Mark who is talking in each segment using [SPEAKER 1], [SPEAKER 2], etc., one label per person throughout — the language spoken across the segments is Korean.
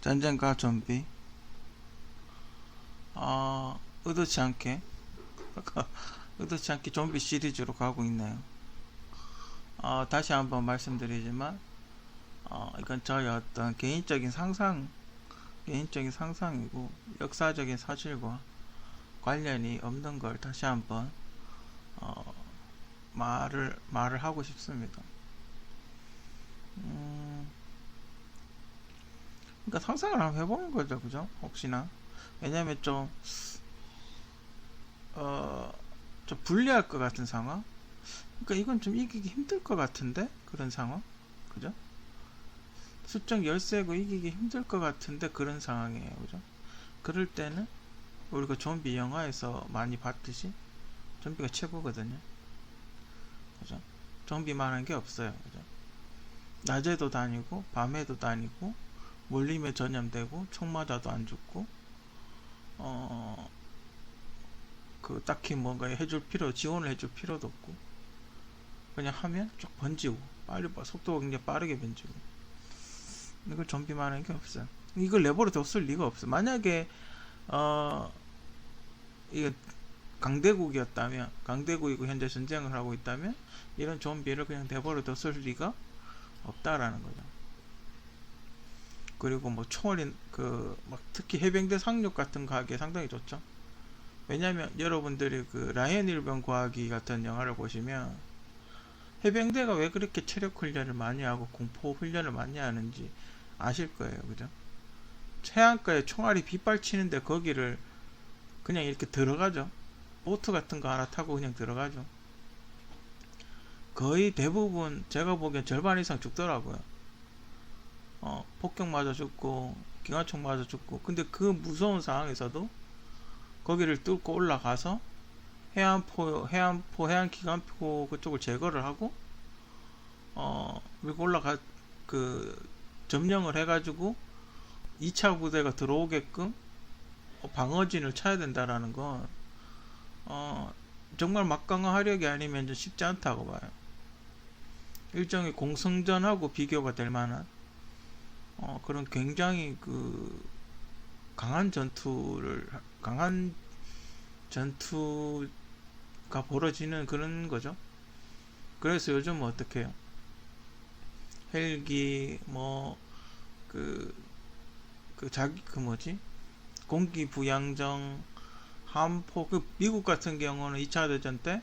[SPEAKER 1] 전쟁과 좀비. 의도치 않게 의도치 않게 좀비 시리즈로 가고 있네요. 다시 한번 말씀드리지만 이건 저의 어떤 개인적인 상상이고 역사적인 사실과 관련이 없는 걸 다시 한번 어, 말을 하고 싶습니다. 그러니까 상상을 한번 해보는 거죠, 그죠? 혹시나. 왜냐면 좀 불리할 것 같은 상황? 그러니까 이건 좀 이기기 힘들 것 같은데? 그런 상황? 그죠? 수적 열세고 이기기 힘들 것 같은데 그런 상황이에요, 그죠? 그럴 때는 우리가 좀비 영화에서 많이 봤듯이 좀비가 최고거든요, 그죠? 좀비만한 게 없어요, 그죠? 낮에도 다니고 밤에도 다니고 몰림에 전염되고 총 맞아도 안 죽고 어, 딱히 뭔가 지원을 해줄 필요도 없고 그냥 하면 쭉 번지고 속도가 굉장히 빠르게 번지고. 이걸 좀비만 하는 게 없어요. 이걸 내버려 뒀을 리가 없어. 만약에 어 이게 강대국이고 현재 전쟁을 하고 있다면 이런 좀비를 그냥 내버려 뒀을 리가 없다라는 거죠. 그리고 뭐 총알이 막 특히 해병대 상륙 같은 거 하기에 상당히 좋죠. 왜냐면 여러분들이 그 라이언 일병 구하기 같은 영화를 보시면 해병대가 왜 그렇게 체력 훈련을 많이 하고 공포 훈련을 많이 하는지 아실 거예요, 그죠? 해안가에 총알이 빗발치는데 거기를 그냥 이렇게 들어가죠. 보트 같은 거 하나 타고 그냥 들어가죠. 거의 대부분 제가 보기엔 절반 이상 죽더라고요. 폭격 맞아 죽고 기관총 맞아 죽고. 근데 그 무서운 상황에서도 거기를 뚫고 올라가서 해안 기관포 그쪽을 제거를 하고 그리고 점령을 해가지고 2차 부대가 들어오게끔 방어진을 쳐야 된다라는 건 정말 막강한 화력이 아니면 좀 쉽지 않다고 봐요. 일종의 공성전하고 비교가 될 만한 그런 굉장히 강한 전투가 벌어지는 그런 거죠. 그래서 요즘은 어떻게 해요? 헬기 공기 부양정 함포. 미국 같은 경우는 2차 대전 때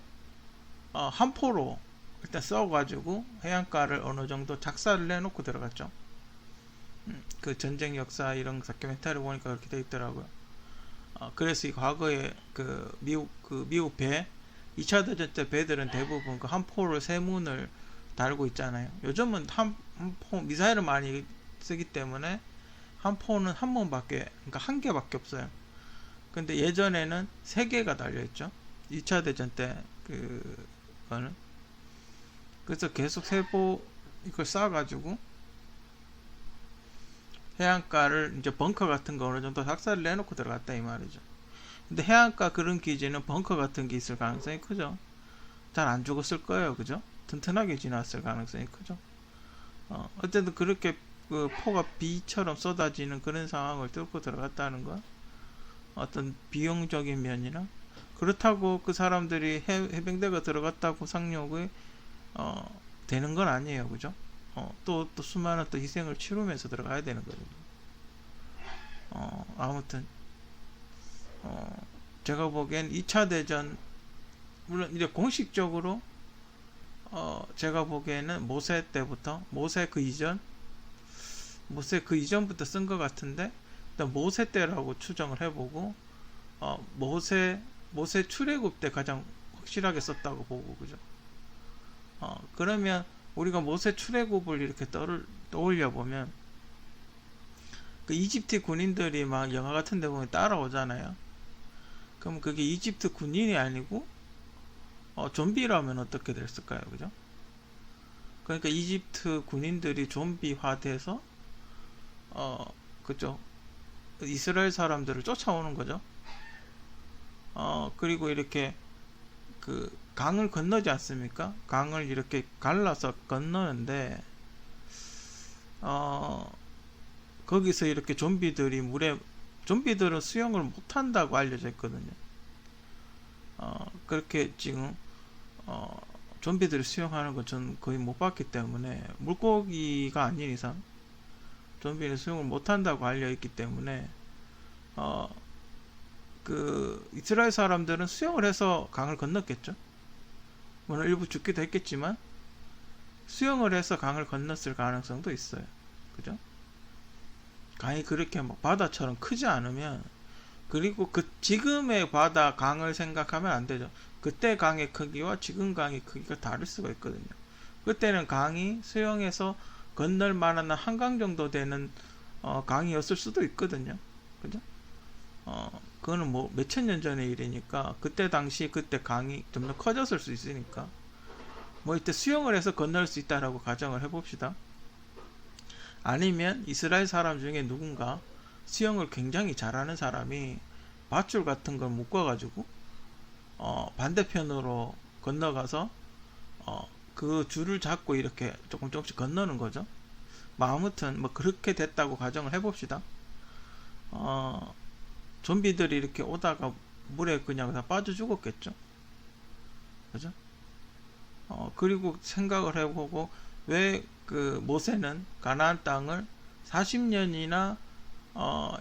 [SPEAKER 1] 함포로 일단 써가지고 해안가를 어느 정도 작사를 해놓고 들어갔죠. 그 전쟁 역사 이런 다큐멘터리 보니까 그렇게 돼 있더라고요. 그래서 이 과거에 미국 배 2차 대전 때 배들은 대부분 그 함포를 세 문을 달고 있잖아요. 요즘은 함포 미사일을 많이 쓰기 때문에 함포는 그러니까 한 개밖에 없어요. 근데 예전에는 세 개가 달려 있죠. 2차 대전 때 그거는. 그래서 계속 이걸 쏴가지고 해안가를 이제 벙커 같은 거 어느 정도 작사를 내놓고 들어갔다 이 말이죠. 근데 해안가 그런 기지는 벙커 같은 게 있을 가능성이 크죠. 잘 안 죽었을 거예요, 그죠? 튼튼하게 지났을 가능성이 크죠. 어쨌든 그렇게 포가 비처럼 쏟아지는 그런 상황을 뚫고 들어갔다는 건 어떤 비용적인 면이나 그렇다고 그 사람들이 해병대가 들어갔다고 상륙이 되는 건 아니에요, 그죠? 또 수많은 또 희생을 치르면서 들어가야 되는 거죠. 아무튼 제가 보기엔 2차 대전 물론 이제 공식적으로 제가 보기에는 모세 그 이전부터 쓴 것 같은데 일단 모세 때라고 추정을 해보고 모세 출애굽 때 가장 확실하게 썼다고 보고, 그죠? 그러면 우리가 모세 출애굽을 이렇게 떠올려 보면 그 이집트 군인들이 막 영화 같은 데 보면 따라오잖아요. 그럼 그게 이집트 군인이 아니고 좀비라면 어떻게 됐을까요, 그죠? 그러니까 이집트 군인들이 좀비화돼서 그죠? 이스라엘 사람들을 쫓아오는 거죠. 그리고 이렇게 강을 건너지 않습니까? 강을 이렇게 갈라서 건너는데 거기서 이렇게 좀비들이 물에, 좀비들은 수영을 못한다고 알려져 있거든요. 그렇게 지금 좀비들이 수영하는 건 전 거의 못 봤기 때문에, 물고기가 아닌 이상 좀비는 수영을 못한다고 알려있기 때문에 그 이스라엘 사람들은 수영을 해서 강을 건넜겠죠. 물론 일부 죽기도 했겠지만 수영을 해서 강을 건넜을 가능성도 있어요. 그죠? 강이 그렇게 막 바다처럼 크지 않으면, 그리고 그 지금의 바다 강을 생각하면 안 되죠. 그때 강의 크기와 지금 강의 크기가 다를 수가 있거든요. 그때는 강이 수영해서 건널 만한 한강 정도 되는 강이었을 수도 있거든요. 그죠? 그거는 뭐 몇천 년 전의 일이니까, 그때 당시 그때 강이 좀 더 커졌을 수 있으니까 뭐 이때 수영을 해서 건널 수 있다라고 가정을 해봅시다. 아니면 이스라엘 사람 중에 누군가 수영을 굉장히 잘하는 사람이 밧줄 같은 걸 묶어가지고 반대편으로 건너가서 그 줄을 잡고 이렇게 조금 조금씩 건너는 거죠. 뭐 아무튼 뭐 그렇게 됐다고 가정을 해봅시다. 좀비들이 이렇게 오다가 물에 그냥 다 빠져 죽었겠죠. 그죠? 그리고 생각을 해보고, 왜 그 모세는 가나안 땅을 40년이나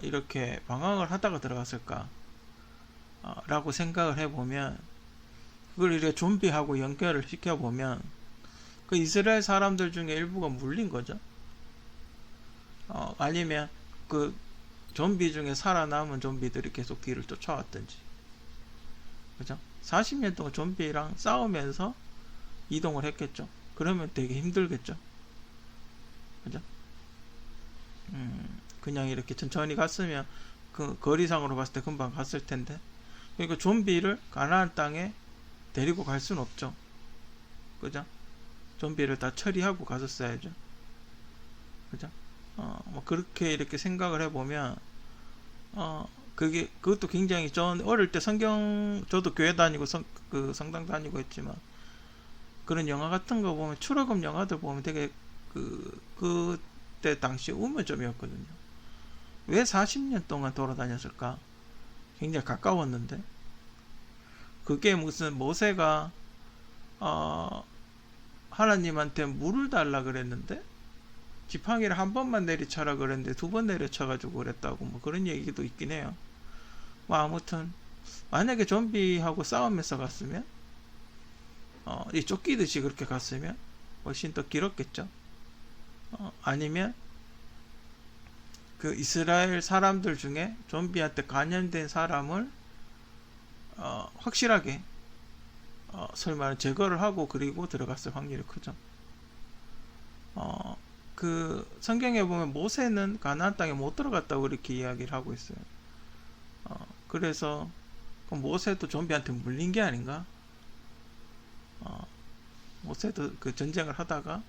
[SPEAKER 1] 이렇게 방황을 하다가 들어갔을까? 라고 생각을 해보면, 그걸 이렇게 좀비하고 연결을 시켜보면, 그 이스라엘 사람들 중에 일부가 물린 거죠. 아니면 그 좀비 중에 살아남은 좀비들이 계속 뒤를 쫓아왔든지. 그죠? 40년 동안 좀비랑 싸우면서 이동을 했겠죠. 그러면 되게 힘들겠죠. 그죠? 그냥 이렇게 천천히 갔으면 그 거리상으로 봤을 때 금방 갔을 텐데, 그러니까 좀비를 가나안 땅에 데리고 갈 수는 없죠. 그죠? 좀비를 다 처리하고 갔었어야죠. 그죠? 뭐 그렇게 이렇게 생각을 해보면, 그것도 굉장히, 전 어릴 때 저도 교회 다니고 그 성당 다니고 했지만, 그런 영화 같은 거 보면, 추러금 영화들 보면 되게 그때 당시 우물점이었거든요. 왜 40년 동안 돌아다녔을까? 굉장히 가까웠는데, 그게 무슨 모세가 하나님한테 물을 달라 그랬는데 지팡이를 한 번만 내리쳐라 그랬는데 2번 내리쳐가지고 그랬다고, 뭐 그런 얘기도 있긴 해요. 뭐 아무튼 만약에 좀비하고 싸우면서 갔으면, 이 쫓기듯이 그렇게 갔으면 훨씬 더 길었겠죠. 아니면 그 이스라엘 사람들 중에 좀비한테 감염된 사람을 확실하게 설마 제거를 하고 그리고 들어갔을 확률이 크죠. 그 성경에 보면 모세는 가나안 땅에 못 들어갔다고 이렇게 이야기를 하고 있어요. 그래서 모세도 좀비한테 물린 게 아닌가? 모세도 그 전쟁을 하다가,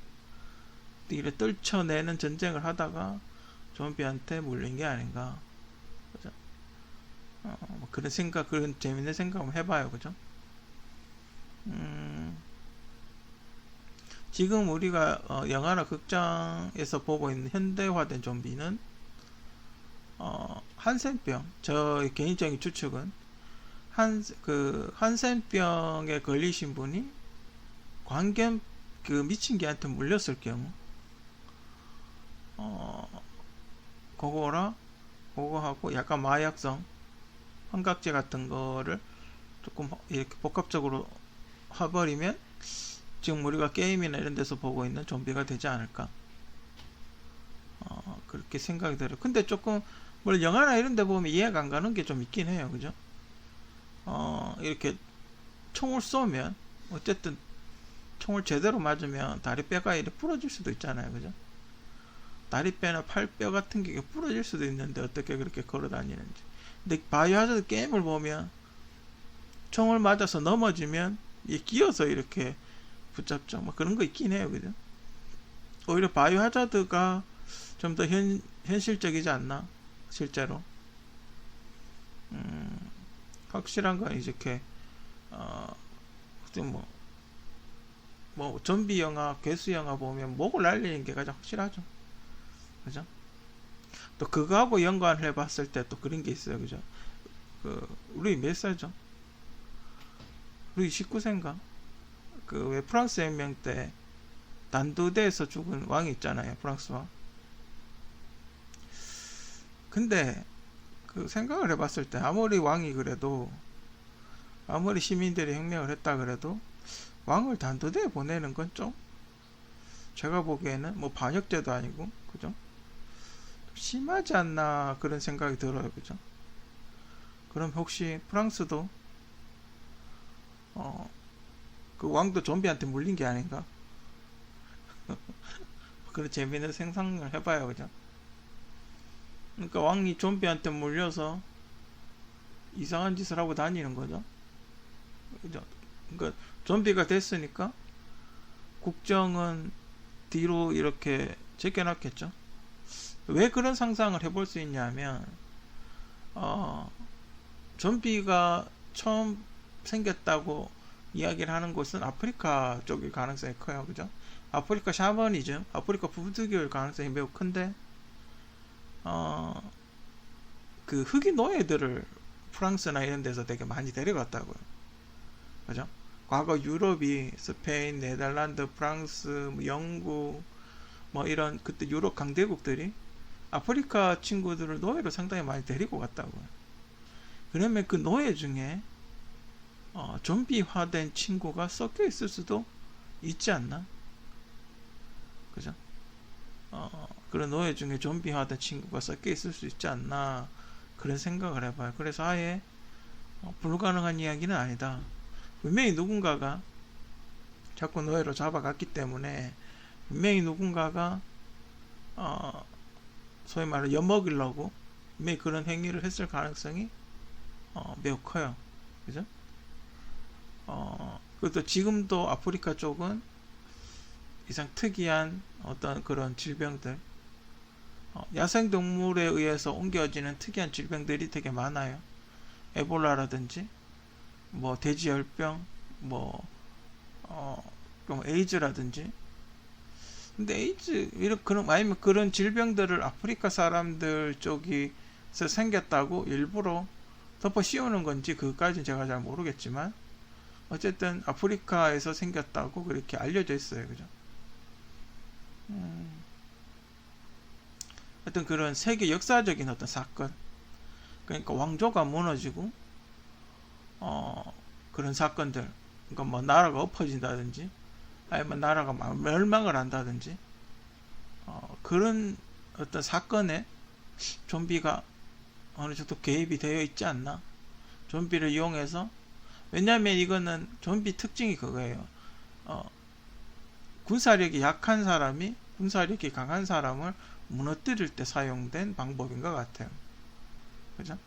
[SPEAKER 1] 이래 떨쳐내는 전쟁을 하다가 좀비한테 물린 게 아닌가? 그죠? 뭐 그런 생각, 그런 재밌는 생각 한번 해봐요. 그죠? 지금 우리가 영화나 극장에서 보고 있는 현대화된 좀비는 한센병, 저 개인적인 추측은 한센병에 걸리신 분이 광견 그 미친 개한테 물렸을 경우, 그거하고 약간 마약성 환각제 같은 거를 조금 이렇게 복합적으로 해버리면 지금 우리가 게임이나 이런 데서 보고 있는 좀비가 되지 않을까, 그렇게 생각이 들어요. 근데 조금 물론 영화나 이런 데 보면 이해가 안 가는 게 좀 있긴 해요. 그죠? 이렇게 총을 쏘면 어쨌든 총을 제대로 맞으면 다리뼈가 이렇게 부러질 수도 있잖아요. 그죠? 다리뼈나 팔뼈 같은 게 부러질 수도 있는데 어떻게 그렇게 걸어 다니는지. 근데 바이오하자드 게임을 보면 총을 맞아서 넘어지면 끼어서 이렇게 붙잡죠. 뭐 그런 거 있긴 해요. 그죠? 오히려 바이오하자드가 좀 더 현실적이지 않나? 실제로. 확실한 건 이렇게 뭐 좀비 영화, 괴수 영화 보면 목을 날리는 게 가장 확실하죠. 그죠? 또 그거하고 연관을 해봤을 때 또 그런 게 있어요. 그죠? 우리 몇 살죠? 우리 19세인가? 그 왜 프랑스 혁명 때 난도대에서 죽은 왕이 있잖아요. 프랑스 왕. 근데 그 생각을 해봤을 때 아무리 왕이 그래도, 아무리 시민들이 혁명을 했다 그래도 왕을 단도대에 보내는 건 좀, 제가 보기에는 뭐 반역죄도 아니고, 그죠? 심하지 않나 그런 생각이 들어요. 그죠? 그럼 혹시 프랑스도 그 왕도 좀비한테 물린 게 아닌가? 그런 재미있는 생각을 해봐요. 그죠? 그러니까 왕이 좀비한테 물려서 이상한 짓을 하고 다니는 거죠. 그죠? 그러니까 좀비가 됐으니까 국정은 뒤로 이렇게 제껴놨겠죠. 왜 그런 상상을 해볼 수 있냐면, 좀비가 처음 생겼다고 이야기를 하는 곳은 아프리카 쪽일 가능성이 커요. 그죠? 아프리카 샤머니즘, 아프리카 부두교일 가능성이 매우 큰데, 그 흑인 노예들을 프랑스나 이런 데서 되게 많이 데려갔다고요. 그죠? 과거 유럽이 스페인, 네덜란드, 프랑스, 영국, 뭐 이런 그때 유럽 강대국들이 아프리카 친구들을 노예로 상당히 많이 데리고 갔다고요. 그러면 그 노예 중에 좀비화된 친구가 섞여 있을 수도 있지 않나? 그죠? 그런 노예 중에 좀비화된 친구가 섞여 있을 수 있지 않나? 그런 생각을 해봐요. 그래서 아예 불가능한 이야기는 아니다. 분명히 누군가가 자꾸 노예로 잡아갔기 때문에 분명히 누군가가 소위 말해 엿먹이려고 분명히 그런 행위를 했을 가능성이 매우 커요. 그죠? 그것도 지금도 아프리카 쪽은 이상 특이한 어떤 그런 질병들, 야생동물에 의해서 옮겨지는 특이한 질병들이 되게 많아요. 에볼라라든지 뭐 돼지열병, 뭐 에이즈라든지. 근데 에이즈 이런 그런 아니면 그런 질병들을 아프리카 사람들 쪽에서 생겼다고 일부러 덮어 씌우는 건지 그것까지는 제가 잘 모르겠지만 어쨌든 아프리카에서 생겼다고 그렇게 알려져 있어요. 그죠? 어떤 그런 세계 역사적인 어떤 사건, 그러니까 왕조가 무너지고 그런 사건들, 그러니까 뭐 나라가 엎어진다든지 아니면 나라가 멸망을 한다든지 그런 어떤 사건에 좀비가 어느 정도 개입이 되어 있지 않나? 좀비를 이용해서, 왜냐하면 이거는 좀비 특징이 그거예요. 군사력이 약한 사람이 군사력이 강한 사람을 무너뜨릴 때 사용된 방법인 것 같아요. 그죠?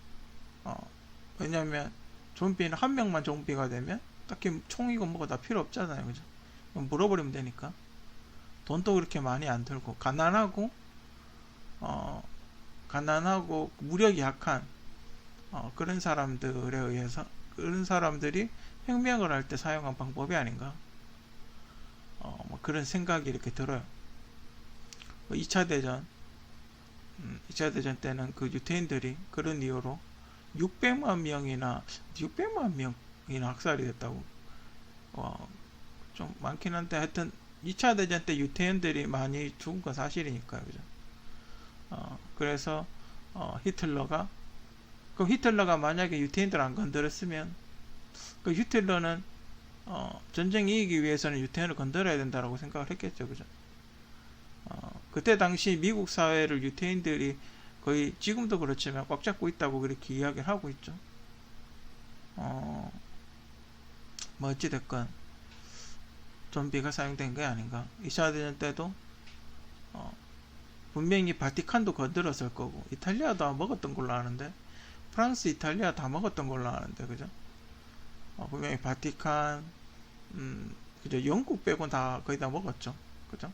[SPEAKER 1] 왜냐하면 좀비는 한 명만 좀비가 되면 딱히 총이고 뭐가 다 필요 없잖아요. 그죠? 물어버리면 되니까. 돈도 그렇게 많이 안 들고 가난하고 무력이 약한 그런 사람들에 의해서, 그런 사람들이 혁명을 할 때 사용한 방법이 아닌가, 뭐 그런 생각이 이렇게 들어요. 2차 대전 때는 그 유태인들이 그런 이유로 600만 명이나 학살이 됐다고. 좀 많긴 한데 하여튼 2차 대전 때 유태인들이 많이 죽은 건 사실이니까요. 그죠? 그래서 히틀러가 만약에 유태인들 안 건드렸으면, 그 히틀러는 전쟁 이기기 위해서는 유태인을 건드려야 된다라고 생각을 했겠죠. 그죠? 그때 당시 미국 사회를 유태인들이 거의 지금도 그렇지만 꽉 잡고 있다고 그렇게 이야기를 하고 있죠. 뭐 어찌됐건 좀비가 사용된 게 아닌가. 2차 대전 때도 분명히 바티칸도 건드렸을 거고, 이탈리아도 다 먹었던 걸로 아는데, 프랑스, 이탈리아 다 먹었던 걸로 아는데, 그죠? 분명히 바티칸, 그죠? 영국 빼곤 다 거의 다 먹었죠. 그죠?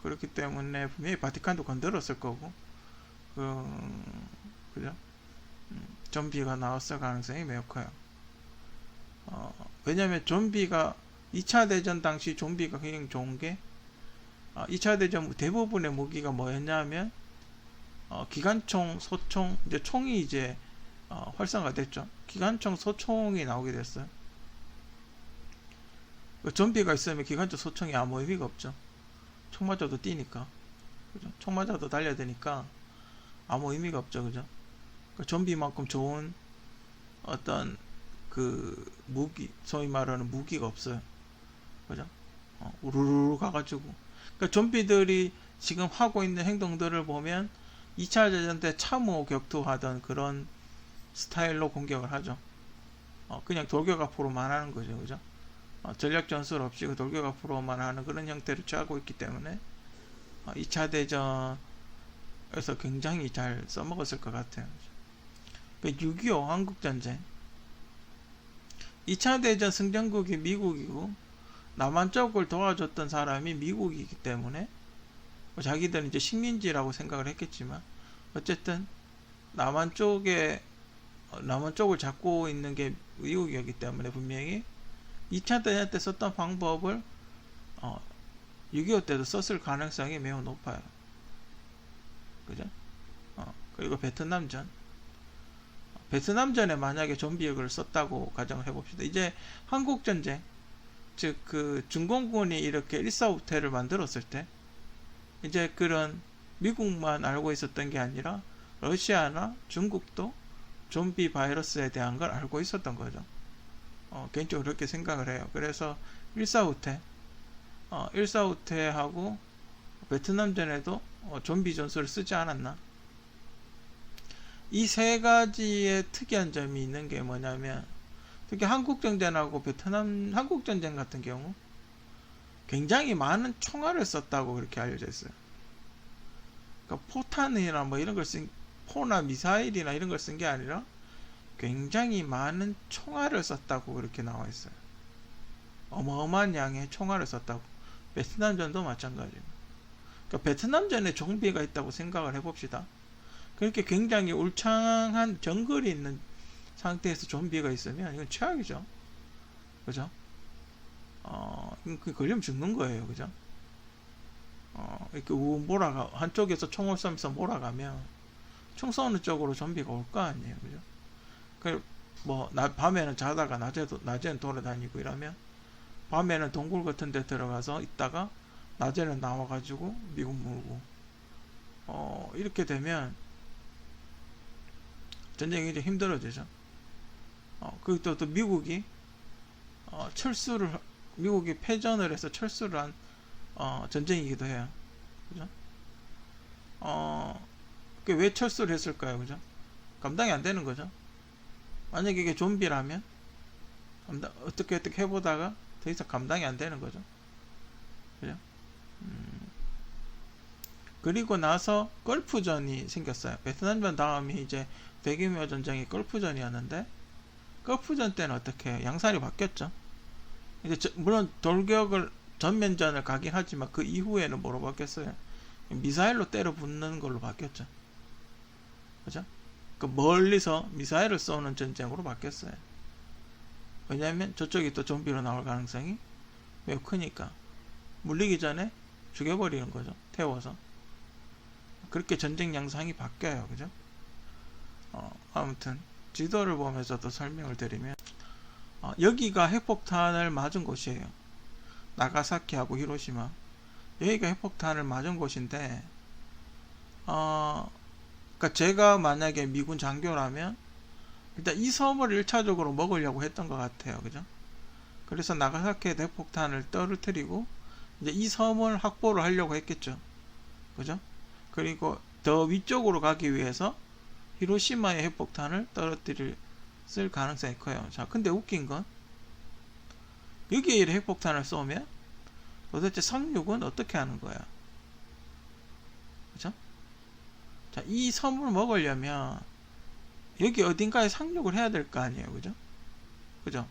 [SPEAKER 1] 그렇기 때문에 분명히 바티칸도 건드렸을 거고, 그죠? 좀비가 나왔을 가능성이 매우 커요. 왜냐면 좀비가 2차 대전 당시 좀비가 굉장히 좋은 게, 2차 대전 대부분의 무기가 뭐였냐면 기관총, 소총, 이제 총이 이제 활성화됐죠. 기관총, 소총이 나오게 됐어요. 좀비가 있으면 기관총, 소총이 아무 의미가 없죠. 총 맞아도 뛰니까. 그죠? 총 맞아도 달려야 되니까 아무 의미가 없죠. 그죠? 좀비만큼 좋은 어떤 그 무기, 소위 말하는 무기가 없어요. 그죠? 우르르 가가지고. 그러니까 좀비들이 지금 하고 있는 행동들을 보면 2차 대전 때 참호 격투하던 그런 스타일로 공격을 하죠. 그냥 돌격 앞으로만 하는 거죠. 그죠? 전략 전술 없이 그 돌격 앞으로만 하는 그런 형태를 취하고 있기 때문에 2차 대전에서 굉장히 잘 써먹었을 것 같아요. 6.25 한국전쟁 2차 대전 승전국이 미국이고 남한 쪽을 도와줬던 사람이 미국이기 때문에 자기들은 이제 식민지라고 생각을 했겠지만 어쨌든 남한 쪽을 잡고 있는 게 미국이었기 때문에 분명히 2차 대전 때 썼던 방법을 6.25 때도 썼을 가능성이 매우 높아요. 그죠? 그리고 베트남전에 만약에 좀비역을 썼다고 가정을 해봅시다. 이제 한국전쟁, 즉 그 중공군이 이렇게 일사후퇴를 만들었을 때 이제 그런 미국만 알고 있었던 게 아니라 러시아나 중국도 좀비 바이러스에 대한 걸 알고 있었던 거죠. 개인적으로 그렇게 생각을 해요. 그래서 일사후퇴하고 베트남전에도 좀비 전술을 쓰지 않았나. 이 세 가지의 특이한 점이 있는 게 뭐냐면 특히 한국전쟁하고 베트남 한국전쟁 같은 경우 굉장히 많은 총알을 썼다고 그렇게 알려져 있어요. 그러니까 포탄이나 뭐 이런 걸 포나 미사일이나 이런 걸 쓴 게 아니라 굉장히 많은 총알을 썼다고 그렇게 나와 있어요. 어마어마한 양의 총알을 썼다고. 베트남전도 마찬가지고. 그러니까 베트남전에 좀비가 있다고 생각을 해봅시다. 그렇게 굉장히 울창한 정글이 있는 상태에서 좀비가 있으면 이건 최악이죠. 그죠? 걸리면 죽는 거예요. 그죠? 이렇게 몰아가, 한쪽에서 총을 쏘면서 몰아가면 총 쏘는 쪽으로 좀비가 올 거 아니에요. 그죠? 밤에는 자다가 낮에는 돌아다니고 이러면 밤에는 동굴 같은 데 들어가서 있다가 낮에는 나와가지고 미국 물고 이렇게 되면 전쟁이 이제 힘들어지죠. 그리고 또 미국이 미국이 패전을 해서 철수를 한 전쟁이기도 해요. 그죠? 왜 철수를 했을까요? 그죠? 감당이 안 되는 거죠. 만약에 이게 좀비라면 어떻게 해보다가 더 이상 감당이 안 되는 거죠. 그죠? 그리고 나서 걸프전이 생겼어요. 베트남전 다음이 이제 대규모 전쟁이 걸프전이었는데 걸프전 때는 어떻게 양산이 바뀌었죠. 이제 물론 돌격을 전면전을 가긴 하지만 그 이후에는 뭐로 바뀌었어요? 미사일로 때려 붙는 걸로 바뀌었죠. 그죠? 그 멀리서 미사일을 쏘는 전쟁으로 바뀌었어요. 왜냐하면 저쪽이 또 좀비로 나올 가능성이 매우 크니까 물리기 전에 죽여버리는 거죠. 태워서. 그렇게 전쟁 양상이 바뀌어요. 그죠? 아무튼 지도를 보면서 또 설명을 드리면 여기가 핵폭탄을 맞은 곳이에요. 나가사키하고 히로시마. 여기가 핵폭탄을 맞은 곳인데 그러니까 제가 만약에 미군 장교라면 일단 이 섬을 1차적으로 먹으려고 했던 것 같아요. 그죠? 그래서 나가사키에 핵폭탄을 떨어뜨리고 이제 이 섬을 확보를 하려고 했겠죠. 그죠? 그리고 더 위쪽으로 가기 위해서 히로시마의 핵폭탄을 떨어뜨릴 가능성이 커요. 자, 근데 웃긴 건 여기에 핵폭탄을 쏘면 도대체 상륙은 어떻게 하는 거야? 그죠? 자, 이 섬을 먹으려면 여기 어딘가에 상륙을 해야 될 거 아니에요. 그죠? 그죠?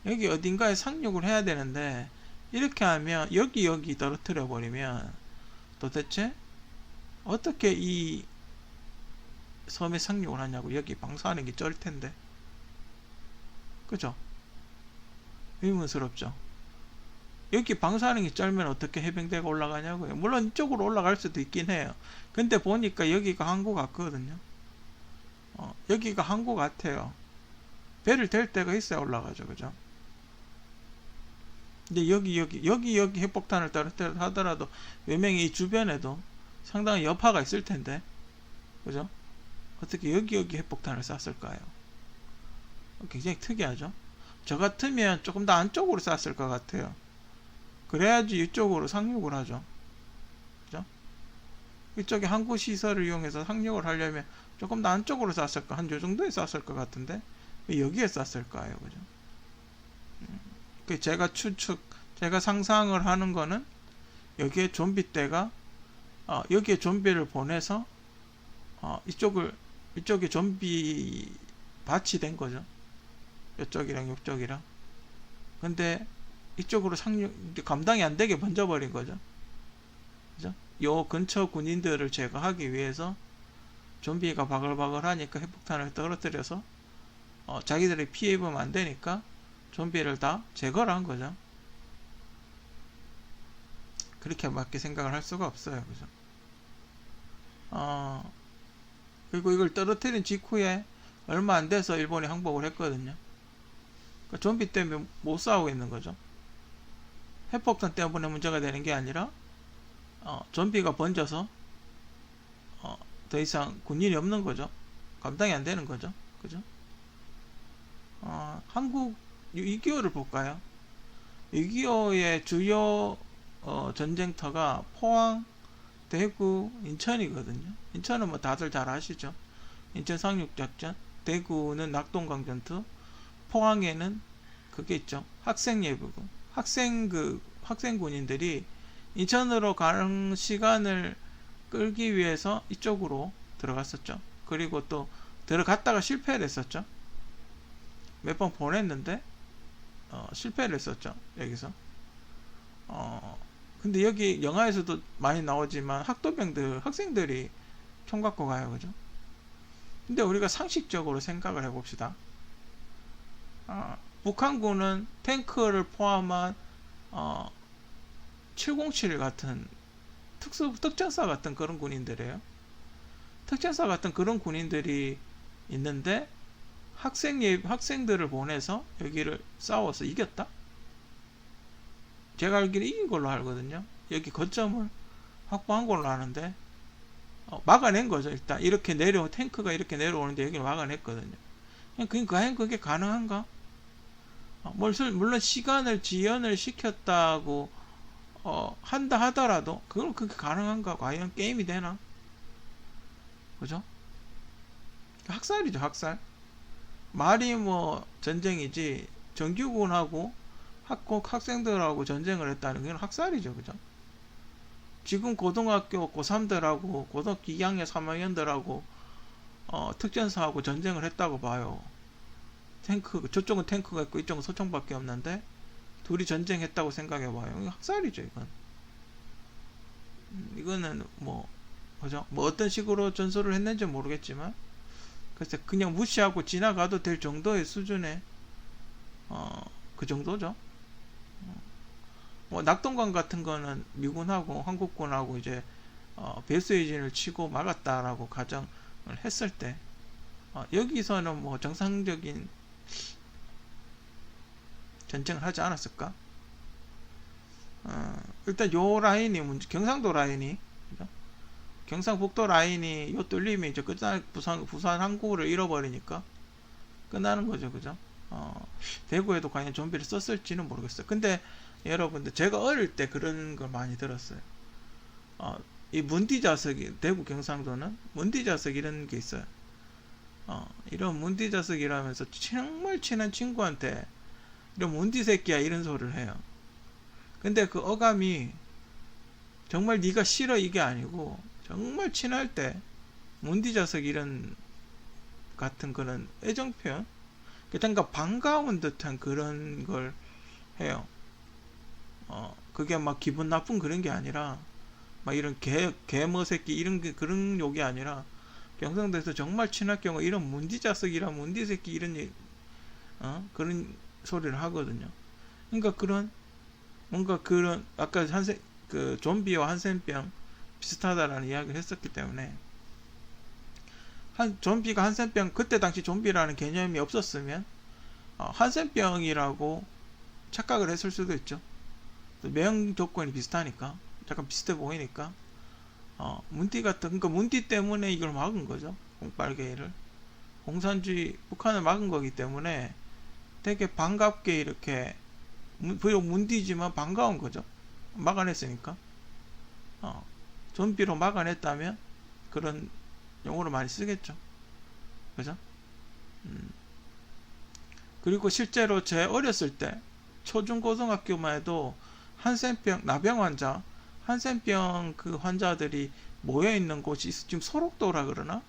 [SPEAKER 1] 여기 어딘가에 상륙을 해야 되는데 이렇게 하면 여기 떨어뜨려 버리면 도대체 어떻게 이 섬에 상륙을 하냐고. 여기 방사하는 게 쩔 텐데. 그죠? 의문스럽죠? 여기 방사하는 게 쩔면 어떻게 해병대가 올라가냐고요. 물론 이쪽으로 올라갈 수도 있긴 해요. 근데 보니까 여기가 항구 같거든요. 여기가 항구 같아요. 배를 댈 때가 있어야 올라가죠. 그죠? 근데 여기 핵폭탄을 떨어뜨려 하더라도 분명히 이 주변에도 상당히 여파가 있을 텐데, 그죠? 어떻게 여기 핵폭탄을 쐈을까요? 굉장히 특이하죠? 저 같으면 조금 더 안쪽으로 쐈을 것 같아요. 그래야지 이쪽으로 상륙을 하죠. 그죠? 이쪽에 항구 시설을 이용해서 상륙을 하려면 조금 더 안쪽으로 쐈을까? 한 요 정도에 쐈을 것 같은데, 왜 여기에 쐈을까요? 그죠? 제가 상상을 하는 거는 여기에 좀비 떼가 여기에 좀비를 보내서 이쪽에 좀비 밭이 된 거죠. 이쪽이랑 이쪽이랑. 근데 이쪽으로 상륙 감당이 안 되게 번져버린 거죠. 그죠? 요 근처 군인들을 제거하기 위해서 좀비가 바글바글 하니까 핵폭탄을 떨어뜨려서 자기들이 피해 입으면 안 되니까 좀비를 다 제거를 한 거죠. 그렇게밖에 생각을 할 수가 없어요. 그죠? 그리고 이걸 떨어뜨린 직후에 얼마 안 돼서 일본이 항복을 했거든요. 그러니까 좀비 때문에 못 싸우고 있는 거죠. 핵폭탄 때문에 문제가 되는 게 아니라 좀비가 번져서 더 이상 군인이 없는 거죠. 감당이 안 되는 거죠. 그죠? 한국 6.25를 볼까요? 6.25의 주요 전쟁터가 포항, 대구, 인천이거든요. 인천은 뭐 다들 잘 아시죠? 인천 상륙작전, 대구는 낙동강 전투, 포항에는 그게 있죠. 학생 예비군. 학생 군인들이 인천으로 가는 시간을 끌기 위해서 이쪽으로 들어갔었죠. 그리고 또 들어갔다가 실패를 했었죠. 몇 번 보냈는데 실패를 했었죠. 여기서. 근데 여기 영화에서도 많이 나오지만 학생들이 총 갖고 가요. 그죠? 근데 우리가 상식적으로 생각을 해봅시다. 북한군은 탱크를 포함한 707 같은 특전사 같은 그런 군인들이에요. 특전사 같은 그런 군인들이 있는데 학생들을 보내서 여기를 싸워서 이겼다? 제가 알기로 이긴 걸로 알거든요. 여기 거점을 확보한 걸로 아는데 막아낸 거죠. 일단 이렇게 탱크가 이렇게 내려오는데 여기를 막아냈거든요. 과연 그게 가능한가? 물론 시간을 지연을 시켰다고 한다 하더라도 그게 가능한가? 과연 게임이 되나? 그죠? 학살이죠. 학살. 말이 뭐 전쟁이지 정규군하고 학생들하고 전쟁을 했다는 건 학살이죠. 그죠? 지금 고등학교 고3들하고 고등학교 2학년 3학년들하고 특전사하고 전쟁을 했다고 봐요. 저쪽은 탱크가 있고 이쪽은 소총밖에 없는데 둘이 전쟁했다고 생각해봐요. 이거 학살이죠. 이거는 그죠? 어떤 식으로 전술을 했는지 모르겠지만 그래서 그냥 무시하고 지나가도 될 정도의 수준의 그 정도죠. 낙동강 같은 거는 미군하고 한국군하고 이제 배수의진을 치고 막았다라고 가정을 했을 때 여기서는 정상적인 전쟁을 하지 않았을까? 일단 요 라인이 경상도 라인이 그죠? 경상북도 라인이 요 뚫리면 이제 끝날 부산 항구를 잃어버리니까 끝나는 거죠. 그죠? 대구에도 과연 좀비를 썼을지는 모르겠어요. 근데 여러분들 제가 어릴 때 그런 걸 많이 들었어요. 이 문디자석이 대구 경상도는 문디자석 이런 게 있어요. 이런 문디자석이라면서 정말 친한 친구한테 이런 문디 새끼야 이런 소리를 해요. 근데 그 어감이 정말 네가 싫어 이게 아니고 정말 친할 때 문디자석 이런 같은 그런 애정 표현, 그러니까 반가운 듯한 그런 걸 해요. 그게 막 기분 나쁜 그런 게 아니라 막 이런 개뭐 새끼 이런 그런 욕이 아니라 경상도에서 정말 친할 경우 이런 문디자석이라 문디 새끼 이런 그런 소리를 하거든요. 그러니까 뭔가 그런 아까 그 좀비와 한센병 비슷하다라는 이야기를 했었기 때문에 좀비가 한센병, 그때 당시 좀비라는 개념이 없었으면 한센병이라고 착각을 했을 수도 있죠. 매형 조건이 비슷하니까, 약간 비슷해 보이니까 문띠 같은, 그러니까 문띠 때문에 이걸 막은 거죠. 공빨개를, 공산주의 북한을 막은 거기 때문에 되게 반갑게 이렇게, 비록 문띠지만 반가운 거죠. 막아냈으니까. 좀비로 막아냈다면 그런 용어를 많이 쓰겠죠. 그죠? 그리고 실제로 제 어렸을 때 초중고등학교만 해도 한센병, 나병 환자, 한센병 그 환자들이 모여 있는 곳이 지금 소록도라 그러나?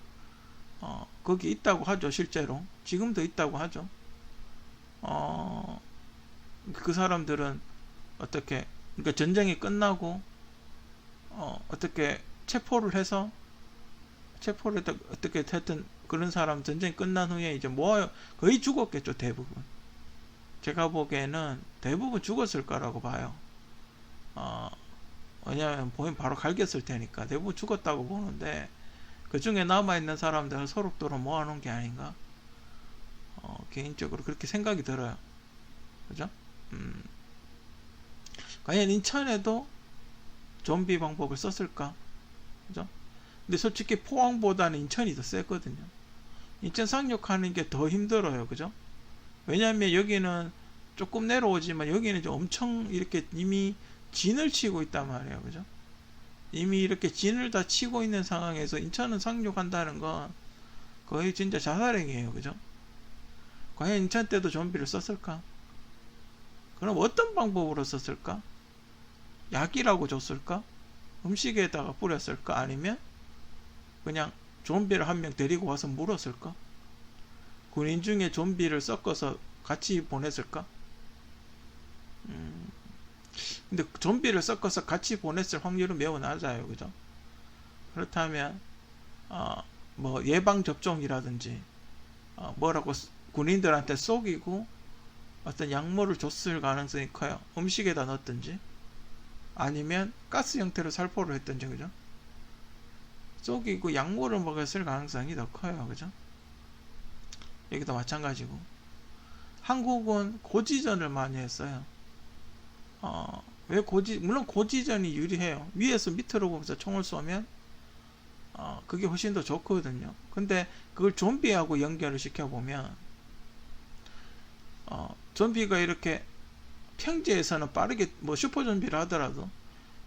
[SPEAKER 1] 거기 있다고 하죠. 실제로 지금도 있다고 하죠. 그 사람들은 어떻게, 그러니까 전쟁이 끝나고 어떻게 체포를 해서, 체포를 어떻게 했든 그런 사람 전쟁이 끝난 후에 이제 뭐 거의 죽었겠죠. 대부분, 제가 보기에는 대부분 죽었을 거라고 봐요. 왜냐면 보면 바로 갈겼을 테니까 대부분 죽었다고 보는데, 그 중에 남아있는 사람들은 소록도로 모아놓은 게 아닌가, 개인적으로 그렇게 생각이 들어요. 그죠? 과연 인천에도 좀비 방법을 썼을까? 그죠? 근데 솔직히 포항보다는 인천이 더 세거든요. 인천 상륙하는 게 더 힘들어요. 그죠? 왜냐면 여기는 조금 내려오지만 여기는 좀 엄청 이렇게 이미 진을 치고 있단 말이에요. 그죠? 이미 이렇게 진을 다 치고 있는 상황에서 인천은 상륙한다는 건 거의 진짜 자살행위예요. 그죠? 과연 인천 때도 좀비를 썼을까? 그럼 어떤 방법으로 썼을까? 약이라고 줬을까? 음식에다가 뿌렸을까? 아니면 그냥 좀비를 한 명 데리고 와서 물었을까? 군인 중에 좀비를 섞어서 같이 보냈을까? 근데 좀비를 섞어서 같이 보냈을 확률은 매우 낮아요. 그죠? 그렇다면 뭐 예방 접종이라든지 뭐라고 군인들한테 속이고 어떤 약물을 줬을 가능성이 커요. 음식에다 넣었든지 아니면 가스 형태로 살포를 했든지. 그죠? 속이고 약물을 먹였을 가능성이 더 커요. 그죠? 여기도 마찬가지고, 한국은 고지전을 많이 했어요. 왜 물론 고지전이 유리해요. 위에서 밑으로 보면서 총을 쏘면 그게 훨씬 더 좋거든요. 근데 그걸 좀비하고 연결을 시켜보면 좀비가 이렇게 평지에서는 빠르게, 뭐 슈퍼 좀비를 하더라도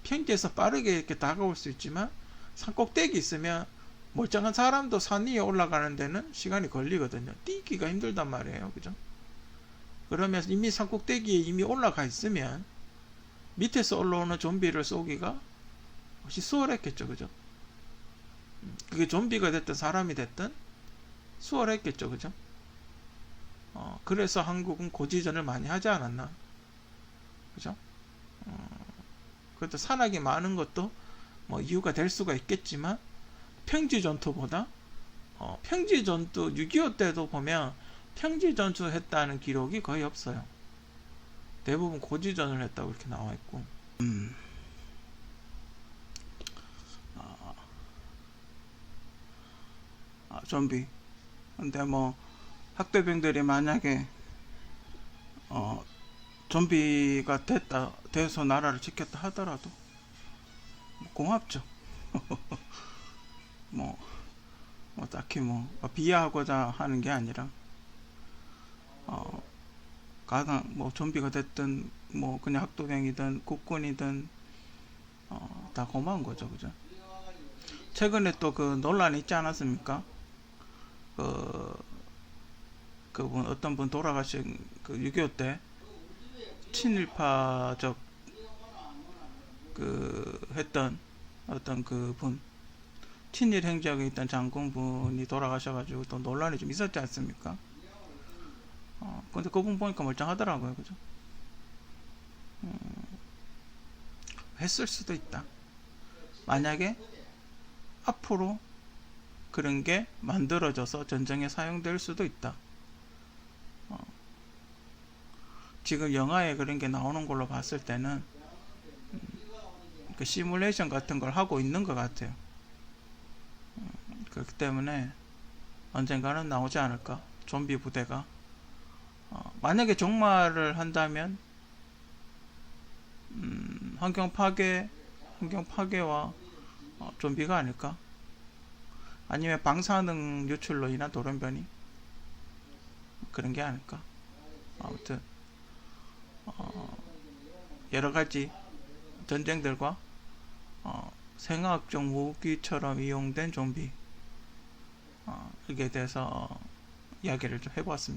[SPEAKER 1] 평지에서 빠르게 이렇게 다가올 수 있지만 산 꼭대기 있으면 멀쩡한 사람도 산 위에 올라가는 데는 시간이 걸리거든요. 뛰기가 힘들단 말이에요. 그죠? 그러면 이미 산 꼭대기에 이미 올라가 있으면 밑에서 올라오는 좀비를 쏘기가 훨씬 수월했겠죠. 그죠? 그게 좀비가 됐든 사람이 됐든 수월했겠죠. 그죠? 그래서 한국은 고지전을 많이 하지 않았나. 그죠? 그것도 산악이 많은 것도 뭐 이유가 될 수가 있겠지만, 평지 전투보다 평지 전투 6.25 때도 보면 평지 전투 했다는 기록이 거의 없어요. 대부분 고지전을 했다고 이렇게 나와 있고. 좀비. 근데 뭐 학대병들이 만약에 좀비가 돼서 나라를 지켰다 하더라도 고맙죠. 뭐 딱히 뭐 비하하고자 하는 게 아니라 가장 뭐 좀비가 됐든 뭐 그냥 학도병이든 국군이든 다 고마운 거죠. 그죠? 최근에 또 그 논란이 있지 않았습니까? 그분 어떤 분 돌아가신 그 6.25 때 친일파적 그 했던 어떤 그분, 친일 행적에 있던 장군분이 돌아가셔가지고 또 논란이 좀 있었지 않습니까? 근데 그분 보니까 멀쩡하더라고요. 그죠? 했을 수도 있다. 만약에 앞으로 그런 게 만들어져서 전쟁에 사용될 수도 있다. 지금 영화에 그런 게 나오는 걸로 봤을 때는 그 시뮬레이션 같은 걸 하고 있는 것 같아요. 그렇기 때문에 언젠가는 나오지 않을까, 좀비 부대가. 만약에 종말을 한다면 환경 파괴와 좀비가 아닐까? 아니면 방사능 유출로 인한 돌연변이, 그런 게 아닐까? 아무튼 여러 가지 전쟁들과 생화학적 무기처럼 이용된 좀비, 여기에 대해서 이야기를 좀 해보았습니다.